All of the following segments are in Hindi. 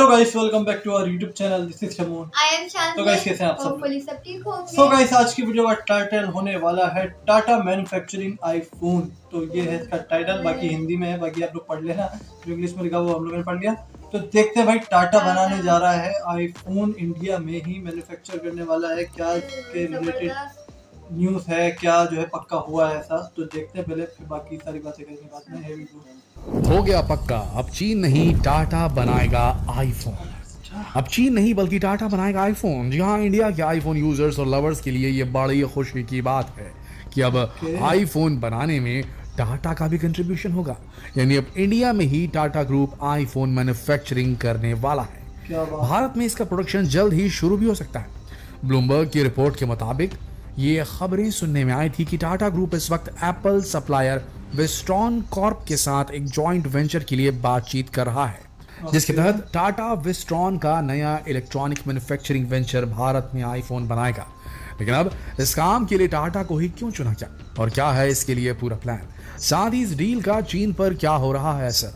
Hello guys, welcome back to our YouTube channel. This is Shamoon. I am Shan. तो गाइस कैसे हैं आप सब? होपफुली सब ठीक होंगे। सो गाइस आज की वीडियो का टाइटल होने वाला है टाटा मैन्युफैक्चरिंग आईफोन। तो ये है इसका टाइटल, बाकी हिंदी में है, बाकी आप लोग पढ़ लेना, जो इंग्लिश में लिखा हुआ हम लोगों ने पढ़ लिया। तो देखते हैं भाई, टाटा बनाने जा रहा है आईफोन, इंडिया में ही मैन्युफैक्चर करने वाला है। क्या के रिलेटेड न्यूज़ है, क्या जो है पक्का हुआ है ऐसा, तो देखते हैं पहले, फिर बाकी सारी बातें करेंगे बाद में। है वीडियो हो गया पक्का, अब चीन नहीं टाटा बनाएगा आईफोन। अब चीन नहीं बल्कि टाटा बनाएगा आईफोन। जी हाँ, इंडिया के आईफोन यूजर्स और लवर्स के लिए ये बड़ी खुशी की बात है कि अब आईफोन बनाने में टाटा का भी कंट्रीब्यूशन होगा। यानी अब इंडिया में ही टाटा ग्रुप आईफोन मैन्युफैक्चरिंग करने वाला है। भारत में इसका प्रोडक्शन जल्द ही शुरू भी हो सकता है। ब्लूमबर्ग की रिपोर्ट के मुताबिक ये खबरें सुनने में आई थी कि टाटा ग्रुप इस वक्त एप्पल सप्लायर विस्ट्रॉन कॉर्प के साथ एक जॉइंट वेंचर के लिए बातचीत कर रहा है, जिसके तहत टाटा विस्ट्रॉन का नया इलेक्ट्रॉनिक मैन्युफैक्चरिंग वेंचर भारत में आईफोन बनाएगा। लेकिन अब इस काम के लिए टाटा को ही क्यों चुना गया और क्या है इसके लिए पूरा प्लान, साथ ही इस डील का चीन पर क्या हो रहा है असर,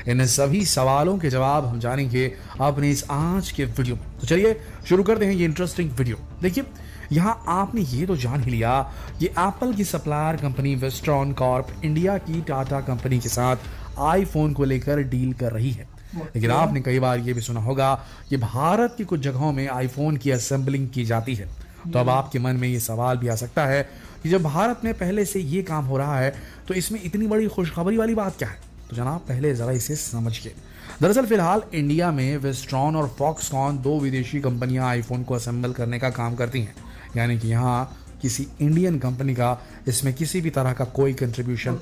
इन सभी सवालों के जवाब हम जानेंगे अपने इस आज के वीडियो में। तो चलिए शुरू करते हैं ये इंटरेस्टिंग वीडियो। देखिए, यहाँ आपने ये तो जान ही लिया कि एप्पल की supplier company Wistron Corp India की टाटा कंपनी के साथ आईफोन को लेकर डील कर रही है। लेकिन आपने कई बार ये भी सुना होगा कि भारत की कुछ जगहों में आईफोन की असेंबलिंग की जाती है। तो अब आपके मन में ये सवाल भी आ सकता है कि जब भारत में पहले से ये काम हो रहा है तो इसमें इतनी बड़ी खुशखबरी वाली बात क्या है। तो जनाब पहले जरा इसे समझिए। दरअसल फिलहाल इंडिया में विस्ट्रॉन और फॉक्सकॉन दो विदेशी कंपनियां आईफोन को असेंबल करने का काम करती हैं। यानी कि यहाँ किसी इंडियन कंपनी का इसमें किसी भी तरह का कोई कंट्रीब्यूशन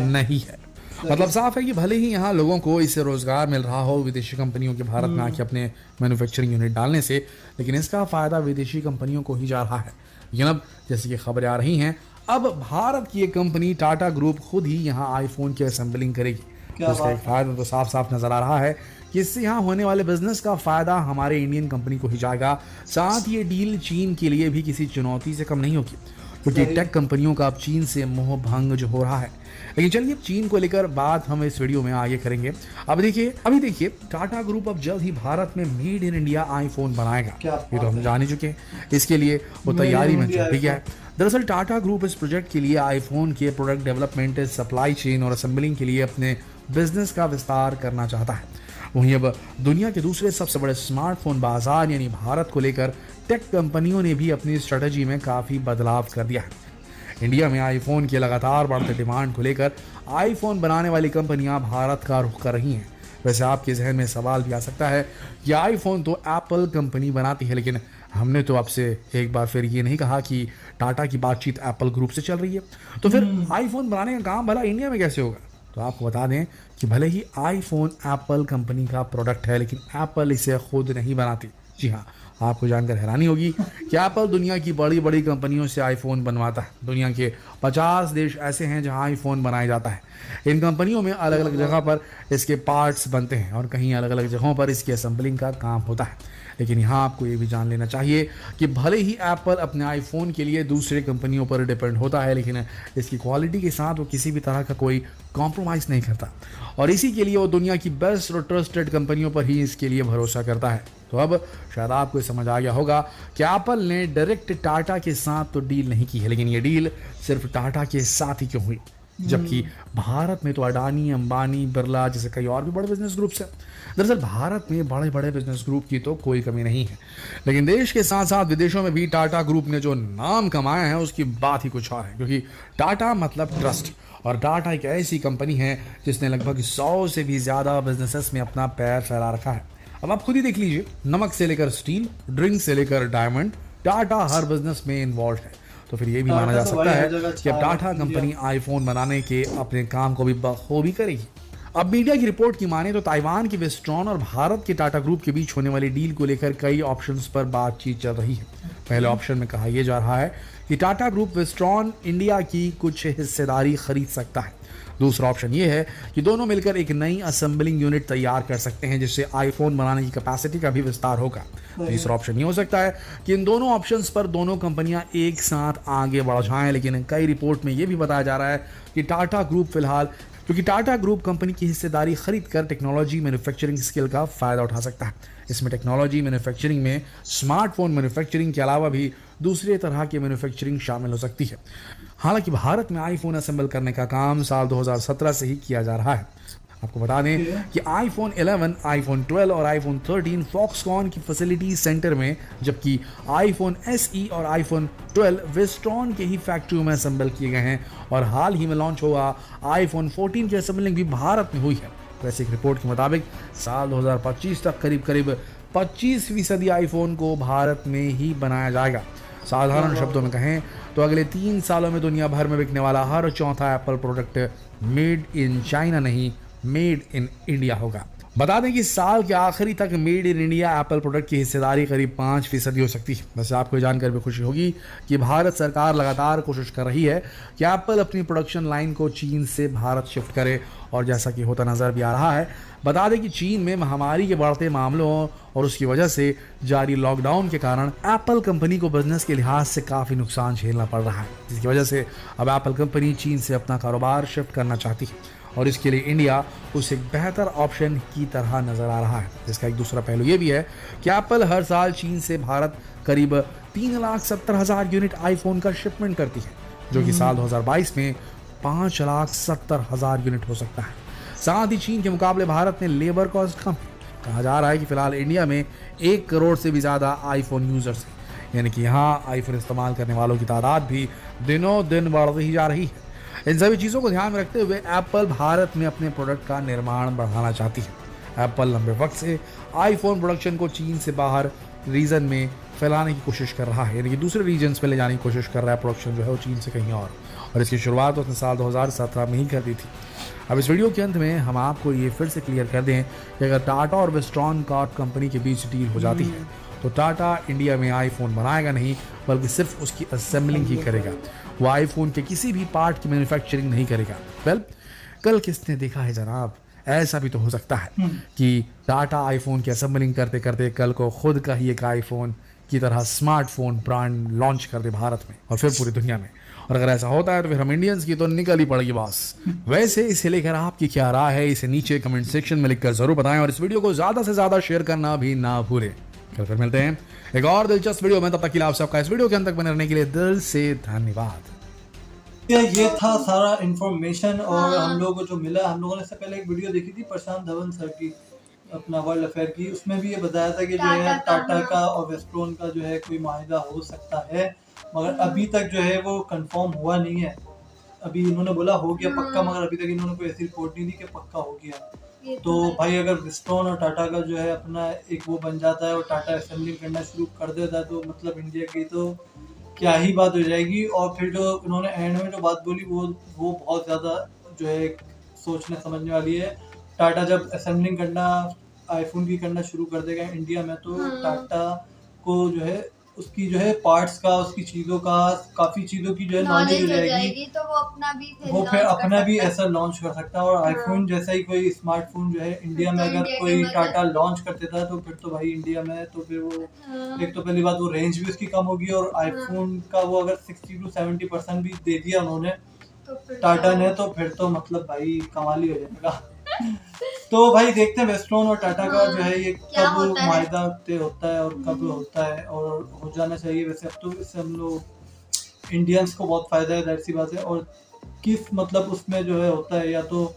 नहीं है। मतलब साफ है कि भले ही यहाँ लोगों को इससे रोजगार मिल रहा हो विदेशी कंपनियों के भारत में आके अपने मैन्युफैक्चरिंग यूनिट डालने से, लेकिन इसका फायदा विदेशी कंपनियों को ही जा रहा है। लेकिन अब जैसे कि खबरें आ रही हैं, अब भारत की एक कंपनी टाटा ग्रुप खुद ही यहाँ आईफोन की असेंबलिंग करेगी। तो इसका एक फायदा तो साफ साफ नजर आ रहा है कि इससे यहाँ होने वाले बिजनेस का फायदा हमारे इंडियन कंपनी को ही जाएगा। साथ ये डील चीन के लिए भी किसी चुनौती से कम नहीं होगी, क्योंकि टेक कंपनियों का अब चीन से मोह भंग जो हो रहा है। लेकिन चलिए चीन को लेकर बात हम इस वीडियो में आगे करेंगे। अभी देखिए टाटा ग्रुप अब जल्द ही भारत में मेड इन इंडिया आईफोन बनाएगा। ये तो हम जान ही चुके हैं, इसके लिए वो तैयारी में चल भी गया है। दरअसल टाटा ग्रुप इस प्रोजेक्ट के लिए आईफोन के प्रोडक्ट डेवलपमेंट, सप्लाई चेन और असेंबलिंग के लिए अपने बिजनेस का विस्तार करना चाहता है। वहीं अब दुनिया के दूसरे सबसे बड़े स्मार्टफोन बाजार यानी भारत को लेकर टेक कंपनियों ने भी अपनी स्ट्रेटजी में काफ़ी बदलाव कर दिया है। इंडिया में आईफोन की लगातार बढ़ते डिमांड को लेकर आईफोन बनाने वाली कंपनियां भारत का रुख कर रही हैं। वैसे आपके जहन में सवाल भी आ सकता है कि आईफोन तो एप्पल कंपनी बनाती है, लेकिन हमने तो आपसे एक बार फिर ये नहीं कहा कि टाटा की बातचीत एप्पल ग्रुप से चल रही है। तो फिर आईफोन बनाने का काम भला इंडिया में कैसे होगा? तो आपको बता दें कि भले ही आईफोन एप्पल कंपनी का प्रोडक्ट है, लेकिन एप्पल इसे खुद नहीं बनाती। जी हाँ, आपको जानकर हैरानी होगी कि एप्पल दुनिया की बड़ी बड़ी कंपनियों से आईफोन बनवाता है। दुनिया के 50 देश ऐसे हैं जहां आईफोन बनाया जाता है। इन कंपनियों में अलग अलग जगह पर इसके पार्ट्स बनते हैं और कहीं अलग अलग जगहों पर इसकी असेंबलिंग का काम होता है। लेकिन यहाँ आपको ये भी जान लेना चाहिए कि भले ही एप्पल अपने आईफोन के लिए दूसरे कंपनियों पर डिपेंड होता है, लेकिन इसकी क्वालिटी के साथ वो किसी भी तरह का कोई कॉम्प्रोमाइज़ नहीं करता और इसी के लिए वो दुनिया की बेस्ट और ट्रस्टेड कंपनियों पर ही इसके लिए भरोसा करता है। तो अब शायद आपको समझ आ गया होगा कि एप्पल ने डायरेक्ट टाटा के साथ तो डील नहीं की है, लेकिन ये डील सिर्फ टाटा के साथ ही क्यों हुई, जबकि भारत में तो अडानी, अंबानी, बिरला जैसे कई और भी बड़े बिजनेस ग्रुप्स हैं। दरअसल भारत में बड़े बड़े बिजनेस ग्रुप की तो कोई कमी नहीं है, लेकिन देश के साथ साथ विदेशों में भी टाटा ग्रुप ने जो नाम कमाया है उसकी बात ही कुछ और है। क्योंकि टाटा मतलब ट्रस्ट, और टाटा एक ऐसी कंपनी है जिसने लगभग 100 से भी ज़्यादा बिजनेसेस में अपना पैर फैला रखा है। अब आप खुद ही देख लीजिए, नमक से लेकर स्टील, ड्रिंक से लेकर डायमंड, टाटा हर बिजनेस में इन्वॉल्व है। तो फिर ये भी माना जा सकता है कि अब टाटा कंपनी आईफोन बनाने के अपने काम को भी बखूबी करेगी। अब मीडिया की रिपोर्ट की माने तो ताइवान की विस्ट्रॉन और भारत के टाटा ग्रुप के बीच होने वाली डील को लेकर कई ऑप्शंस पर बातचीत चल रही है। पहले ऑप्शन में कहा यह जा रहा है कि टाटा ग्रुप विस्ट्रॉन इंडिया की कुछ हिस्सेदारी खरीद सकता है। दूसरा ऑप्शन ये है कि दोनों मिलकर एक नई असेंबलिंग यूनिट तैयार कर सकते हैं, जिससे आईफोन बनाने की कैपेसिटी का भी विस्तार होगा। तीसरा ऑप्शन ये हो सकता है कि इन दोनों ऑप्शंस पर दोनों कंपनियां एक साथ आगे बढ़ जाएं, लेकिन कई रिपोर्ट में ये भी बताया जा रहा है कि टाटा ग्रुप फिलहाल क्योंकि टाटा ग्रुप कंपनी की हिस्सेदारी खरीद कर टेक्नोलॉजी मैन्युफैक्चरिंग स्किल का फायदा उठा सकता है। इसमें टेक्नोलॉजी मैन्युफैक्चरिंग में स्मार्टफोन मैन्युफैक्चरिंग के अलावा भी दूसरे तरह की मैन्युफैक्चरिंग शामिल हो सकती है। हालांकि भारत में आईफोन असेंबल करने का काम साल 2017 से ही किया जा रहा है। आपको बता दें कि आईफोन 11, आईफोन 12 और आईफोन 13 फॉक्सकॉन की फैसिलिटी सेंटर में, जबकि आईफोन एसई और आईफोन 12 वेस्ट्रॉन के ही फैक्ट्रियों में असेंबल किए गए हैं और हाल ही में लॉन्च हुआ आईफोन 14 की असेंबलिंग भी भारत में हुई है। वैसे एक रिपोर्ट के मुताबिक साल 2025 तक करीब 25% आईफोन को भारत में ही बनाया जाएगा। साधारण शब्दों में कहें तो अगले 3 सालों में दुनिया भर में बिकने वाला हर चौथा Apple product made in China नहीं, मेड इन इंडिया होगा। बता दें कि साल के आखिरी तक made in India Apple product की हिस्सेदारी करीब 5% हो सकती है। वैसे आपको ये जानकर भी खुशी होगी कि भारत सरकार लगातार कोशिश कर रही है कि एप्पल अपनी प्रोडक्शन लाइन को चीन से भारत शिफ्ट करे, और जैसा कि होता नजर भी आ रहा है। बता दें कि चीन में महामारी के बढ़ते मामलों और उसकी वजह से जारी लॉकडाउन के कारण एप्पल कंपनी को बिजनेस के लिहाज से काफ़ी नुकसान झेलना पड़ रहा है, जिसकी वजह से अब एप्पल कंपनी चीन से अपना कारोबार शिफ्ट करना चाहती है और इसके लिए इंडिया उसे एक बेहतर ऑप्शन की तरह नजर आ रहा है। जिसका एक दूसरा पहलू ये भी है कि एप्पल हर साल चीन से भारत करीब 3,70,000 यूनिट आईफोन का शिपमेंट करती है, जो कि साल 2022 में 5,70,000 यूनिट हो सकता है। साथ ही चीन के मुकाबले भारत में लेबर कॉस्ट कम है। कहा जा रहा है कि फिलहाल इंडिया में 1 करोड़ से भी ज़्यादा आईफोन यूजर्स हैं, यानी कि यहाँ आईफोन इस्तेमाल करने वालों की तादाद भी दिनों दिन बढ़ती ही जा रही है। इन सभी चीज़ों को ध्यान में रखते हुए एप्पल भारत में अपने प्रोडक्ट का निर्माण बढ़ाना चाहती है। एप्पल लंबे वक्त से आईफोन प्रोडक्शन को चीन से बाहर रीजन में फैलाने की कोशिश कर रहा है, यानी कि दूसरे रीजन्स में ले जाने की कोशिश कर रहा है प्रोडक्शन जो है वो चीन से कहीं और इसकी शुरुआत उसने साल 2017 में ही कर दी थी। अब इस वीडियो के अंत में हम आपको ये फिर से क्लियर कर दें कि अगर टाटा और वेस्ट्रॉन कार कंपनी के बीच डील हो जाती है तो टाटा इंडिया में आईफोन बनाएगा नहीं, बल्कि सिर्फ उसकी असेंबलिंग ही करेगा। वो आईफोन के किसी भी पार्ट की मैन्युफैक्चरिंग नहीं करेगा। वेल, कल किसने देखा है जनाब, ऐसा भी तो हो सकता है कि टाटा आईफोन की असेंबलिंग करते करते कल को खुद का ही एक आईफोन की तरह स्मार्टफोन ब्रांड लॉन्च कर दे भारत में और फिर पूरी दुनिया में। और अगर ऐसा होता है तो फिर हम इंडियंस की तो निकल ही पड़ेगी बॉस। वैसे इसे लेकर आपकी क्या राय है, इसे नीचे कमेंट सेक्शन में लिखकर जरूर बताएं और इस वीडियो को ज्यादा से ज्यादा शेयर करना भी ना भूलें। कल फिर मिलते हैं एक और दिलचस्प वीडियो में, तब तक के लिए आप सबका इस वीडियो के अंत तक बने रहने के लिए दिल से धन्यवाद। ये था सारा इंफॉर्मेशन और हम लोगों को जो मिला, हम लोगों ने इससे पहले एक वीडियो देखी थी प्रशांत धवन सर की, अपना वर्ल्ड अफेयर की, उसमें भी ये बताया था कि जो है टाटा का और वेस्ट्रॉन का जो है कोई माहिदा हो सकता है, मगर अभी तक जो है वो कंफर्म हुआ नहीं है। अभी इन्होंने बोला हो गया पक्का, मगर अभी तक इन्होंने कोई ऐसी रिपोर्ट नहीं दी कि पक्का हो गया। तो भाई अगर वेस्ट्रॉन और टाटा का जो है अपना एक वो बन जाता है और टाटा असेंबलिंग करना शुरू कर देता है तो मतलब इंडिया की तो क्या ही बात हो जाएगी। और फिर जो इन्होंने एंड में जो बात बोली वो बहुत ज़्यादा जो है सोचने समझने वाली है। टाटा जब असेंबलिंग करना आईफोन की करना शुरू कर देगा इंडिया में तो टाटा को जो है उसकी जो है पार्ट्स का, उसकी चीज़ों का, काफ़ी चीज़ों की जो है नॉलेज हो जाएगी तो वो फिर अपना भी ऐसा लॉन्च कर सकता है। और आईफोन जैसा ही कोई स्मार्टफोन जो है इंडिया में अगर कोई टाटा लॉन्च कर देता है तो फिर तो भाई इंडिया में तो फिर वो एक तो पहली बात वो रेंज भी उसकी कम होगी और आईफोन का वो अगर 60 to 70% भी दे दिया उन्होंने टाटा ने तो फिर तो मतलब भाई कमाल ही हो जाएगा। तो भाई देखते हैं वेस्ट्रॉन और टाटा का जो है ये कब मायदा तय होता है और कब होता है, और हो जाना चाहिए। वैसे अब तो इससे हम लोग इंडियंस को बहुत फायदा है, जाहिर सी बात है। और किस मतलब उसमें जो है होता है या तो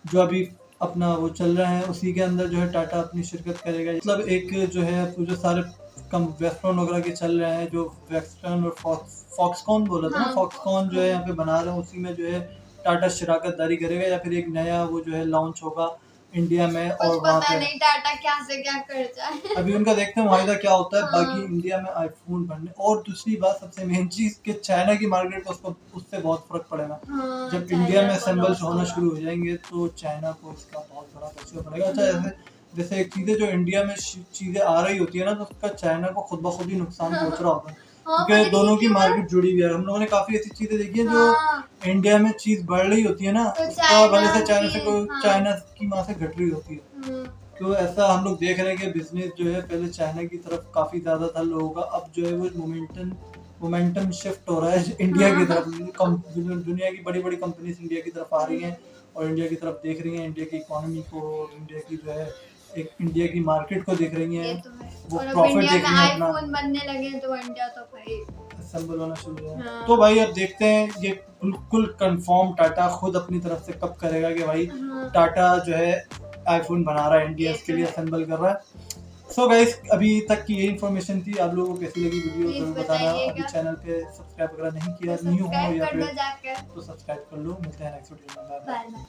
जो अभी अपना वो चल रहा है उसी के अंदर जो है टाटा अपनी शिरकत करेगा। मतलब एक जो है जो सारे कम वेस्ट्रॉन वगैरह के चल रहे हैं, जो वेस्टर्न और फॉक्सकॉन बोला था ना, फॉक्सकॉन जो है यहाँ पे बना रहे हैं उसी में जो है टाटा शराकतदारी करेगा या फिर एक नया वो जो है लॉन्च होगा इंडिया में। और वहाँ पे नहीं टाटा क्या से क्या कर जाए अभी उनका देखते हैं माहिदा क्या होता है। बाकी इंडिया में आईफोन बनने, और दूसरी बात सबसे मेन चीज कि चाइना की मार्केट को उससे बहुत फर्क पड़ेगा। जब इंडिया में असेंबल होना शुरू हो जाएंगे तो चाइना को इसका बहुत बड़ा खर्चा पड़ेगा। अच्छा जैसे एक चीजें जो इंडिया में चीजें आ रही होती है ना तो उसका चाइना को खुद ब खुद ही नुकसान पहुंच रहा होता है, क्योंकि दोनों की मार्केट जुड़ी हुई है। हम लोगों ने काफी ऐसी चीजें देखी है जो इंडिया में चीज बढ़ रही होती है ना तो भले से चाइना से कोई चाइना की माँ से घट रही होती है। तो ऐसा हम लोग देख रहे हैं कि बिजनेस जो है पहले चाइना की तरफ काफी ज्यादा था लोगों का, अब जो है वो मोमेंटम शिफ्ट हो रहा है इंडिया की तरफ। दुनिया की बड़ी बड़ी कंपनीज इंडिया की तरफ आ रही हैं और इंडिया की तरफ देख रही हैं, इंडिया की इकोनॉमी को, इंडिया की जो है एक इंडिया की मार्केट को देख रही ये हैं, तो है। वो और अब प्रॉफिट इंडिया देख में रही हैं अपना, आईफोन बनने लगे तो इंडिया तो भाई असेंबल होना शुरू है। हाँ। तो भाई अब देखते हैं ये बिल्कुल कंफर्म टाटा खुद अपनी तरफ से कब करेगा कि भाई हाँ। टाटा जो है आईफोन बना रहा है, इंडिया ये इसके तो लिए है। असेंबल कर रहा है। सो गाइस अभी तक की ये इन्फॉर्मेशन थी, आप लोगों को कैसी लगी वीडियो Please जरूर बताना। बताइएगा। अभी चैनल पे सब्सक्राइब अगर नहीं किया तो न्यू हो सब्सक्राइब या कर दो फिर जाकर। तो सब्सक्राइब कर लो। मिलते हैं नेक्स्ट वीडियो में। Bye bye.